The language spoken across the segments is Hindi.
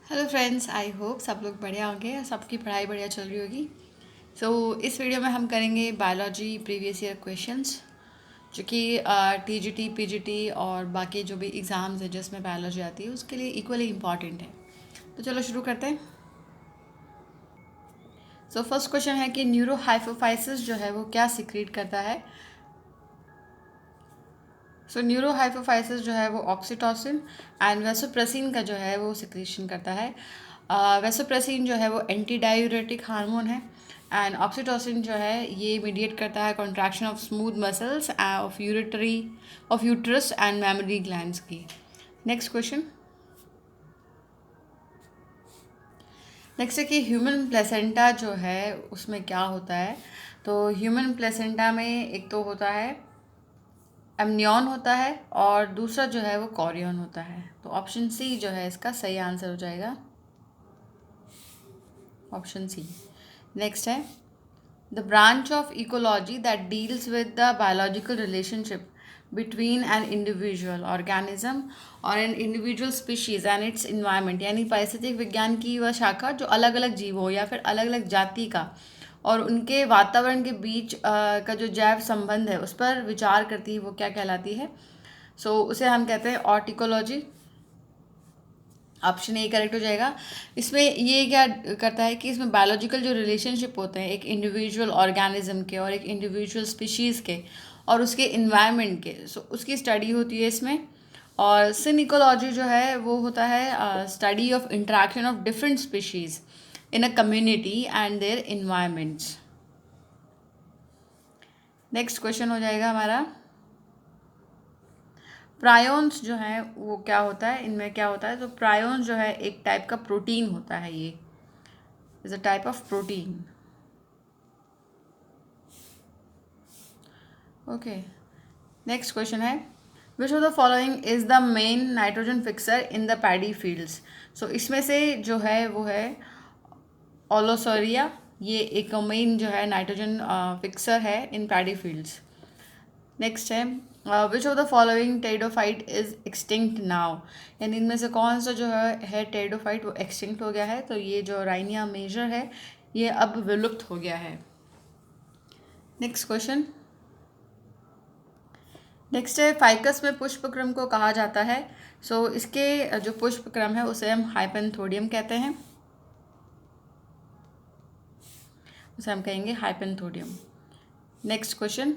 हेलो फ्रेंड्स, आई होप सब लोग बढ़िया होंगे और सबकी पढ़ाई बढ़िया चल रही होगी। इस वीडियो में हम करेंगे बायोलॉजी प्रीवियस ईयर क्वेश्चंस, जो कि टीजीटी पीजीटी और बाकी जो भी एग्ज़ाम्स है जिसमें बायोलॉजी आती है उसके लिए इक्वली इम्पॉर्टेंट है। तो चलो शुरू करते हैं। फर्स्ट क्वेश्चन है कि न्यूरोहाइपोफाइसिस जो है वो क्या सिक्रीट करता है। न्यूरोहाइपोफाइसिस जो है वो ऑक्सीटोसिन एंड वेसोप्रेसिन का जो है वो सिक्रीशन करता है। वेसोप्रेसिन जो है वो एंटी डायूरेटिक हार्मोन है एंड ऑक्सीटोसिन जो है ये मीडिएट करता है contraction of smooth muscles of uterus and mammary glands की। Next question. नेक्स्ट है कि ह्यूमन प्लेसेंटा जो है उसमें क्या होता है। तो ह्यूमन प्लेसेंटा में एक तो होता है एमनियन होता है और दूसरा जो है वो कॉरियन होता है। तो ऑप्शन सी जो है इसका सही आंसर हो जाएगा, ऑप्शन सी। नेक्स्ट है the branch of ecology that deals with the biological relationship between an individual organism और an individual species and its environment, यानी पारिस्थितिक विज्ञान की वह शाखा जो अलग अलग जीवों या फिर अलग अलग जाति का और उनके वातावरण के बीच का जो जैव संबंध है उस पर विचार करती है, वो क्या कहलाती है। उसे हम कहते हैं ऑर्टिकोलॉजी। ऑप्शन ए करेक्ट हो जाएगा। इसमें ये क्या करता है कि इसमें बायोलॉजिकल जो रिलेशनशिप होते हैं एक इंडिविजुअल ऑर्गेनिज्म के और एक इंडिविजुअल स्पीशीज़ के और उसके इन्वायरमेंट के, उसकी स्टडी होती है इसमें। और सिनिकोलॉजी जो है वो होता है study of interaction of different species in a community and their environments. Next question हो जाएगा हमारा, प्रायोन्स जो है वो क्या होता है, इनमें क्या होता है। तो प्रायोन्स जो है एक टाइप का प्रोटीन होता है, ये is a type of protein. Okay, next question है which of the following is the main nitrogen fixer in the paddy fields. इसमें से जो है वो है ओलोसोरिया, ये एक मेन जो है नाइट्रोजन फिक्सर है इन पैडी फील्ड्स। नेक्स्ट है which of the following pteridophyte is extinct now, यानी इनमें से कौन सा जो है टेरिडोफाइट वो एक्सटिंक्ट हो गया है। तो ये जो राइनिया मेजर है ये अब विलुप्त हो गया है। Next question. नेक्स्ट है फाइकस में पुष्पक्रम को कहा जाता है। इसके जो पुष्पक्रम है उसे हम हाइपेंथोडियम कहते हैं, उसे हम कहेंगे hypanthodium. Next question,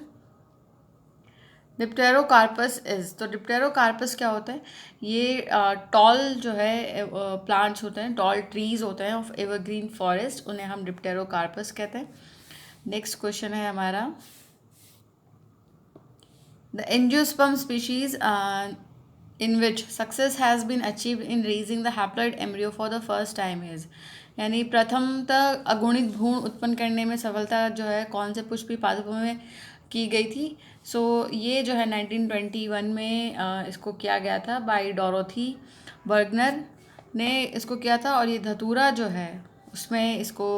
Dipterocarpus is. तो डिप्टेरोकार्पस क्या होता है, ये टॉल जो है प्लांट्स होते हैं, टॉल ट्रीज होते हैं ऑफ एवरग्रीन फॉरेस्ट, उन्हें हम डिप्टेरोकार्पस कहते हैं। नेक्स्ट क्वेश्चन है हमारा, the angiosperm species in which success has been achieved in raising the haploid embryo for the first time is, यानी प्रथमतः अगुणित भ्रूण उत्पन्न करने में सफलता जो है कौन से पुष्पी पादपों में की गई थी। ये जो है 1921 में इसको किया गया था बाय डोरोथी बर्गनर ने इसको किया था। और ये धतूरा जो है उसमें इसको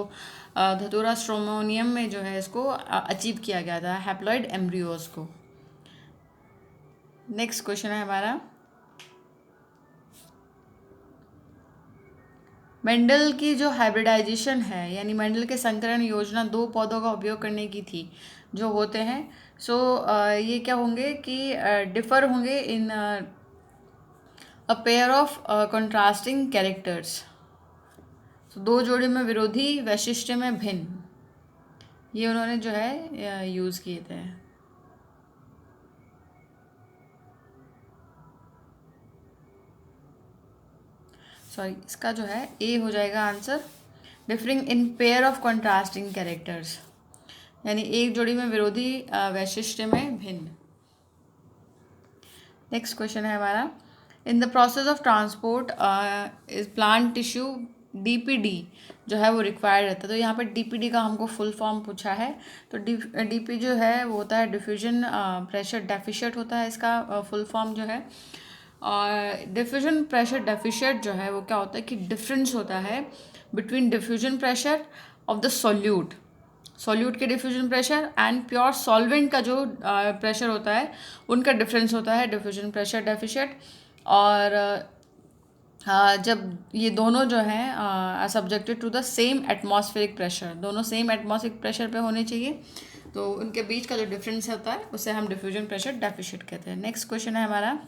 धतूरा स्ट्रोमोनियम में जो है इसको अचीव किया गया था हैप्लॉइड एम्ब्रियोज को। नेक्स्ट क्वेश्चन है हमारा, मेंडल की जो हाइब्रिडाइजेशन है यानी मेंडल के संकरण योजना दो पौधों का उपयोग करने की थी जो होते हैं। ये क्या होंगे कि डिफर होंगे in a pair of contrasting characters. दो जोड़े में विरोधी, वैशिष्ट्य में भिन्न, ये उन्होंने जो है यूज़ किए थे। इसका जो है ए हो जाएगा answer, differing in pair of contrasting characters, यानी एक जोड़ी में विरोधी, वैशिष्ट्य में भिन्न। नेक्स्ट क्वेश्चन है हमारा, in the process of transport is plant tissue DPD जो है वो रिक्वायर्ड रहता है। तो यहाँ पर डीपीडी का हमको फुल फॉर्म पूछा है। तो डीपी जो है वो होता है डिफ्यूजन प्रेशर डेफिशिएट होता है इसका फुल फॉर्म जो है। और डिफ्यूजन प्रेशर डेफिशिएट जो है वो क्या होता है कि डिफरेंस होता है between diffusion pressure of the solute के diffusion pressure and pure solvent का जो प्रेशर होता है उनका डिफरेंस होता है डिफ्यूजन प्रेशर डेफिशिएट। और जब ये दोनों जो हैं are subjected to the same atmospheric pressure, दोनों सेम एटमॉस्फेरिक प्रेशर पे होने चाहिए, तो उनके बीच का जो डिफरेंस होता है उसे हम डिफ्यूजन प्रेशर डेफिशिट कहते हैं। नेक्स्ट क्वेश्चन है हमारा।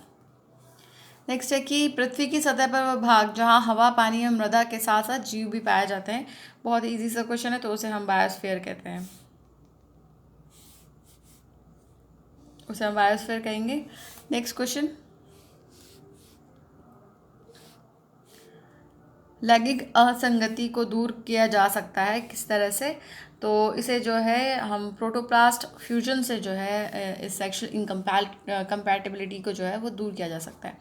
नेक्स्ट है कि पृथ्वी की सतह पर वह भाग जहाँ हवा, पानी और मृदा के साथ साथ जीव भी पाए जाते हैं। बहुत ईजी सा क्वेश्चन है, तो उसे हम बायोस्फीयर कहते हैं, उसे हम बायोस्फीयर कहेंगे। नेक्स्ट क्वेश्चन, लैंगिक असंगति को दूर किया जा सकता है किस तरह से? तो इसे जो है हम प्रोटोप्लास्ट फ्यूजन से जो है इस सेक्शुअल इनकम्पैटिबिलिटी को जो है वो दूर किया जा सकता है।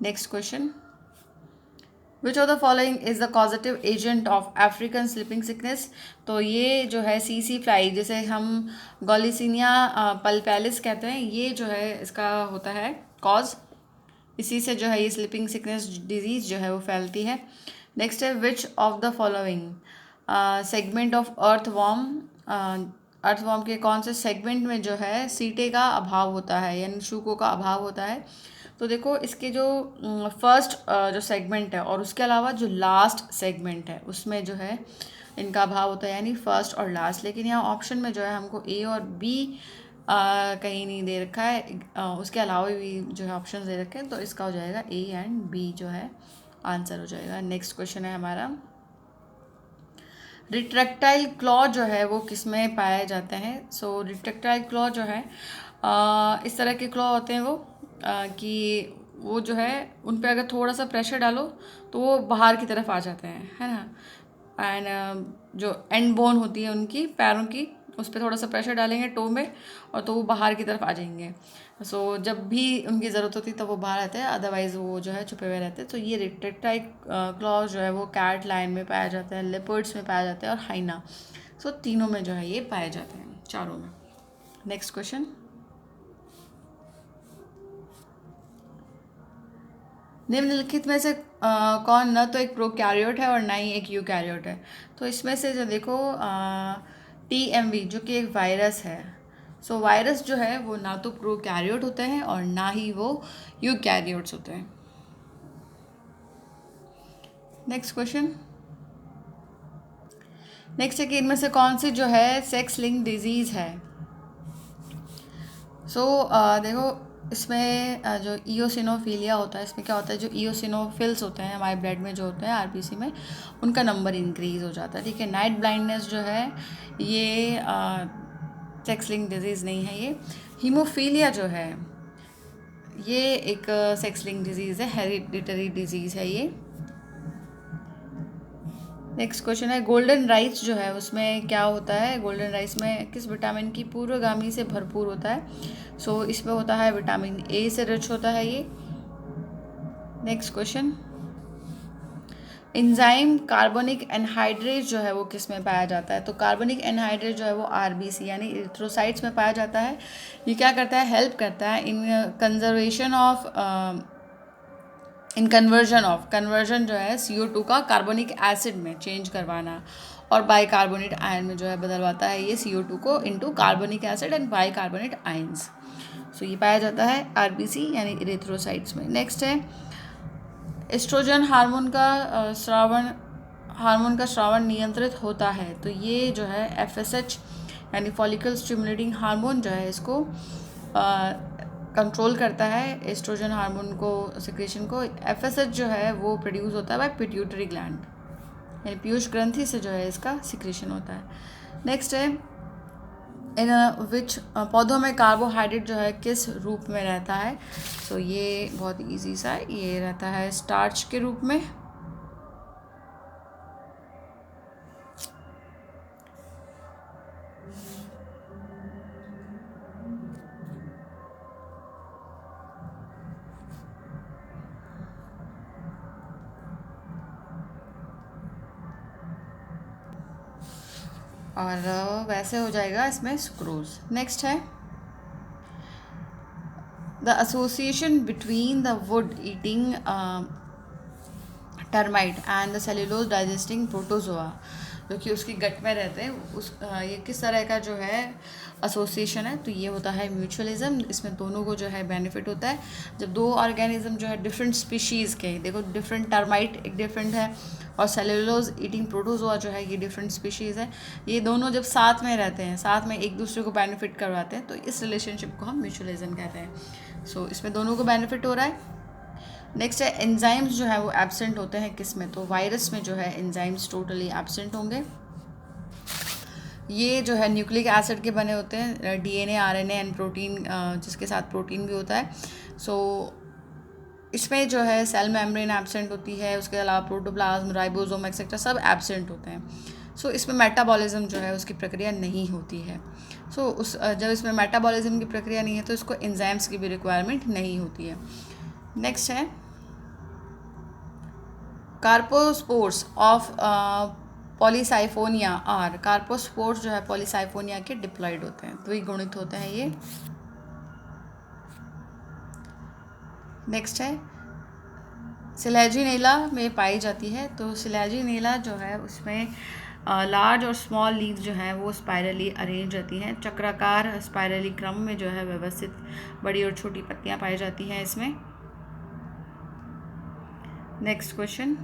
Next question, which of the following is the causative agent of African sleeping sickness? तो ये जो है सीसी फ्लाई, जिसे हम गॉलिसिनिया पल्पैलिस कहते हैं, ये जो है इसका होता है कॉज, इसी से जो है ये स्लीपिंग सिकनेस डिजीज जो है वो फैलती है। नेक्स्ट है, which of the following segment of earthworm, earthworm के कौन से सेगमेंट में जो है सीटे का अभाव होता है, यानी शूकों का अभाव होता है? तो देखो इसके जो फर्स्ट जो सेगमेंट है और उसके अलावा जो लास्ट सेगमेंट है उसमें जो है इनका अभाव होता है, यानी फर्स्ट और लास्ट। लेकिन यहाँ ऑप्शन में जो है हमको ए और बी कहीं नहीं दे रखा है, उसके अलावा भी जो है ऑप्शन दे रखे हैं, तो इसका हो जाएगा ए एंड बी जो है आंसर हो जाएगा। नेक्स्ट क्वेश्चन है हमारा, रिट्रैक्टाइल क्लॉ जो है वो किस में पाए जाते हैं? सो रिट्रैक्टाइल क्लॉ जो है इस तरह के क्लॉ होते हैं वो कि वो जो है उन पे अगर थोड़ा सा प्रेशर डालो तो वो बाहर की तरफ आ जाते हैं, है ना। एंड जो एंड बोन होती है उनकी पैरों की, उस पर थोड़ा सा प्रेशर डालेंगे टो में और तो वो बाहर की तरफ आ जाएंगे। सो जब भी उनकी ज़रूरत होती है तो वो बाहर आते हैं, अदरवाइज़ वो जो है छुपे हुए रहते हैं। तो ये रिट्रैक्टाइल क्लॉज जो है वो कैट लाइन में पाया जाता है, लेपर्ड्स में पाया जाता है और हाइना। सो तीनों में जो है ये पाए जाते हैं, चारों में। नेक्स्ट क्वेश्चन, निम्नलिखित में से कौन न तो एक प्रोकैरियोट है और ना ही एक यूकैरियोट है? तो इसमें से जो देखो TMV जो कि एक वायरस है, सो वायरस जो है वो ना तो प्रोकैरियोट होते हैं और ना ही वो यूकैरियोट्स होते हैं। नेक्स्ट क्वेश्चन, नेक्स्ट है कि इनमें से कौन सी जो है सेक्स लिंक डिजीज़ है? सो देखो इसमें जो ईओसिनोफीलिया होता है, इसमें क्या होता है, जो ईओसिनोफिल्स होते हैं हमारे ब्लड में जो होते हैं आरबीसी में, उनका नंबर इंक्रीज़ हो जाता है, ठीक है। नाइट ब्लाइंडनेस जो है ये सेक्स लिंक डिजीज़ नहीं है। ये हीमोफीलिया जो है ये एक सेक्स लिंक डिजीज़ है, हेरिडिटरी डिजीज़ है ये। नेक्स्ट क्वेश्चन है, गोल्डन राइस जो है उसमें क्या होता है? गोल्डन राइस में किस विटामिन की पूर्वगामी से भरपूर होता है? सो इसमें होता है विटामिन ए से रिच होता है ये। Next question, enzyme carbonic anhydrase जो है वो किस में पाया जाता है? तो कार्बोनिक एनहाइड्रेज जो है वो आरबीसी यानी इरिथ्रोसाइट्स में पाया जाता है। ये क्या करता है, हेल्प करता है इन कंजर्वेशन ऑफ इन कन्वर्जन जो है CO2 का कार्बोनिक एसिड में चेंज करवाना, और बाइकार्बोनेट आयन में जो है बदलवाता है ये CO2 को into carbonic acid and bicarbonate ions. So ये पाया जाता है आरबीसी यानी इरिथ्रोसाइट्स में। नेक्स्ट है, एस्ट्रोजन हार्मोन का स्रावन नियंत्रित होता है, तो ये जो है FSH यानी फॉलिकल स्टिमुलेटिंग हार्मोन जो है इसको कंट्रोल करता है, एस्ट्रोजन हार्मोन को सिक्रेशन को। FSH जो है वो प्रोड्यूस होता है बाय पिट्यूटरी ग्लैंड, यानी पीयूष ग्रंथि से जो है इसका सिक्रेशन होता है। नेक्स्ट है, इन विच पौधों में कार्बोहाइड्रेट जो है किस रूप में रहता है? तो ये बहुत इजी सा है, ये रहता है स्टार्च के रूप में। और वैसे हो जाएगा इसमें सुक्रोज। नेक्स्ट है, the association between the wood eating termite and the cellulose digesting protozoa. जो कि उसकी गट में रहते हैं, ये किस तरह का जो है एसोसिएशन है, तो ये होता है म्यूचुअलिज्म। इसमें दोनों को जो है बेनिफिट होता है। जब दो ऑर्गेनिज्म जो है डिफरेंट स्पीशीज़ के, देखो डिफरेंट टर्माइट एक डिफरेंट है और सेलुलोज ईटिंग प्रोटोजोआ जो है ये डिफरेंट स्पीशीज़ है, ये दोनों जब साथ में रहते हैं, साथ में एक दूसरे को बेनिफिट करवाते हैं, तो इस रिलेशनशिप को हम म्यूचुअलिज्म कहते हैं। सो इसमें दोनों को बेनिफिट हो रहा है। नेक्स्ट है एंजाइम्स जो है वो एब्सेंट होते हैं किस में, तो वायरस में जो है एंजाइम्स टोटली एब्सेंट होंगे। ये जो है न्यूक्लिक एसिड के बने होते हैं, डीएनए, आरएनए एंड प्रोटीन, जिसके साथ प्रोटीन भी होता है। सो इसमें जो है सेल मेम्ब्रेन एब्सेंट होती है, उसके अलावा प्रोटोप्लाज्म, राइबोसोम एक्सेट्रा सब एब्सेंट होते हैं। सो इसमें मेटाबॉलिज्म जो है उसकी प्रक्रिया नहीं होती है। जब इसमें मेटाबॉलिज्म की प्रक्रिया नहीं है तो इसको एंजाइम्स की भी रिक्वायरमेंट नहीं होती है। नेक्स्ट है कार्पोस्पोर्स ऑफ पॉलीसाइफोनिया आर, कार्पोस्पोर्स जो है पॉलीसाइफोनिया के डिप्लॉयड होते हैं, द्विगुणित होते हैं ये। नेक्स्ट है सिलेजिनेला में पाई जाती है, तो सिलेजिनेला जो है उसमें लार्ज और स्मॉल लीव्स जो हैं वो स्पाइरली अरेंज रहती हैं, चक्राकार स्पाइरली क्रम में जो है व्यवस्थित बड़ी और छोटी पत्तियां पाई जाती हैं इसमें। नेक्स्ट क्वेश्चन,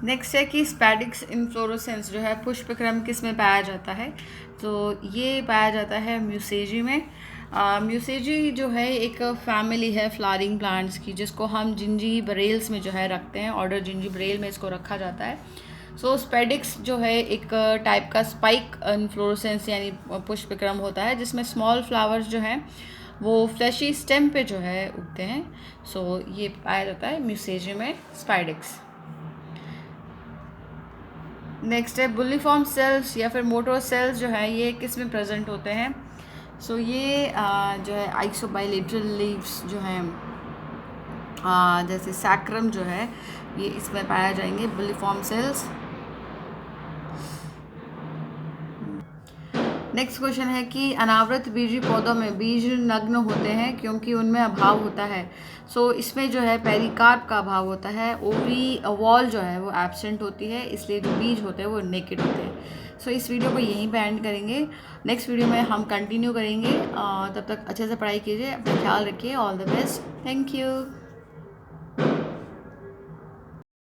नेक्स्ट है कि स्पैडिक्स इन्फ्लोरेसेंस जो है पुष्पक्रम किस में पाया जाता है, तो ये पाया जाता है म्यूसेजी में। म्यूसेजी जो है एक फैमिली है फ्लावरिंग प्लांट्स की, जिसको हम जिंजीबरेल्स में जो है रखते हैं, ऑर्डर जिंजीबरेल में इसको रखा जाता है। सो स्पैडिक्स जो है एक टाइप का स्पाइक इन्फ्लोरेसेंस यानी पुष्पक्रम होता है, जिसमें स्मॉल फ्लावर्स जो हैं वो फ्लैशी स्टेम पे जो है उगते हैं। सो ये पाया जाता है म्यूसेजी में स्पैडिक्स। नेक्स्ट है बुलिफॉर्म सेल्स या फिर मोटर सेल्स जो है ये किस में प्रेजेंट होते हैं, सो ये जो है आइसोबाइलेटरल लीव्स जो हैं, जैसे सैक्रम जो है ये इसमें पाया जाएंगे बुलिफॉर्म सेल्स। नेक्स्ट क्वेश्चन है कि अनावृत बीजी पौधों में बीज नग्न होते हैं क्योंकि उनमें अभाव होता है। सो इसमें जो है पेरिकार्प का अभाव होता है, ओवरी वॉल जो है वो एब्सेंट होती है, इसलिए जो बीज होते हैं वो नेकेड होते हैं। सो इस वीडियो को यहीं पे एंड करेंगे, नेक्स्ट वीडियो में हम कंटिन्यू करेंगे। तब तक अच्छे से पढ़ाई कीजिए, अपना ख्याल रखिए, all the best, thank you.